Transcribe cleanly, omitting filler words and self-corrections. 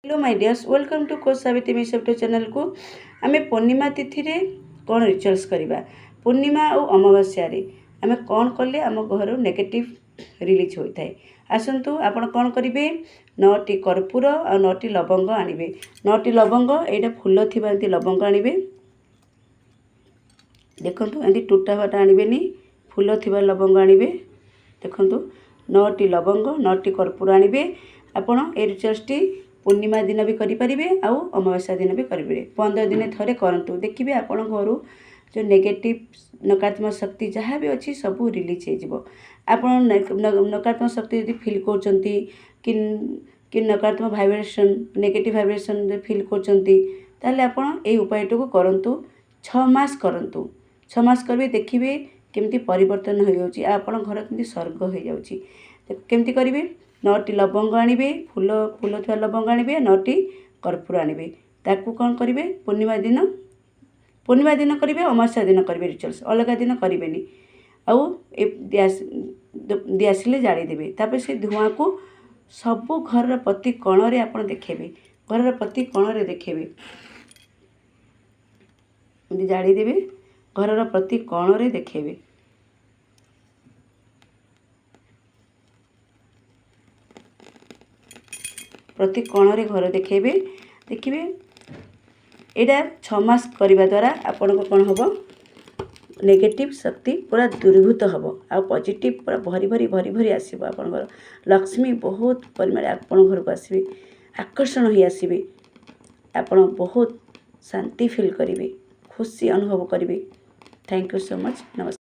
Hello my dears, welcome to coach Savitri मिसेप्टो channel को। आमे पूर्णिमा तिथि रे कौन रिचुअल्स करवा, पूर्णिमा और अमावास्या रे आमे कौन कले आम घर नेगेटिव रिलीज होता है। आसतु आपण कौन करेंगे, 9टी कर्पूर और 9टी लवंग आनिबे। 9टी लवंग एटा फुल थिबा एंती लवंग आनिबे। देखंतु एंती टूटा फाटा आनिबेनी, फुल थिबा लवंग आनिबे। देखंतु 9टी लवंग 9टी कर्पूर आनिबे। आपण ए रिचुअल्सटी पूर्णिमा दिन भी करेंगे आउ अमावास्या दिन भी करेंगे। 15 दिन थरे करंतु, देखिए आपण घर जो नेगेटिव नकारात्मक शक्ति जहाँ भी अच्छी सब रिलीज हो। आपण नकारात्मक शक्ति यदि फिल करचंती कि नकारात्मक भाइब्रेशन नेगेटिव भाइब्रेशन फिल करचंती, ताले आपण ए उपायटा को करंतु। 6 मास करंतु। 6 मास करबे, देखिए केमती परिवर्तन हो जाउची। आपण घर केमती स्वर्ग हो जाउची। केमती करिवे, 9टी लवंग आनिबे, फुल फुल थुआ लवंग आनिबे, 9टी कर्पूर आनिबे। ताकू कौन करिवे, पूर्णिमा दिन करिवे, अमावास्या दिन करिवे रिचुअल्स, अलग दिन करिवेनी। आउ दियासिले जाड़ी देबे। तापर से धुआं को सब घर प्रति कोण रे आपण देखेबे, घर प्रति कोण रे देखेबे। जाड़ी देबे, घर प्रति कोण रे देखेबे। प्रति कोण रे घर देखेबे। देखिए एटा 6 मास करने द्वारा आपण को कौन हम, नेगेटिव शक्ति पूरा दूरीभूत हम, आ पॉजिटिव पूरा भरी भरी भरी भरी आसो। आप लक्ष्मी बहुत परिमाण आपण घर को आसवे, आकर्षण हो आसवे। आपण बहुत शांति फिल करेंगे, खुशी अनुभव करेंगे। Thank you so much. नमस्कार।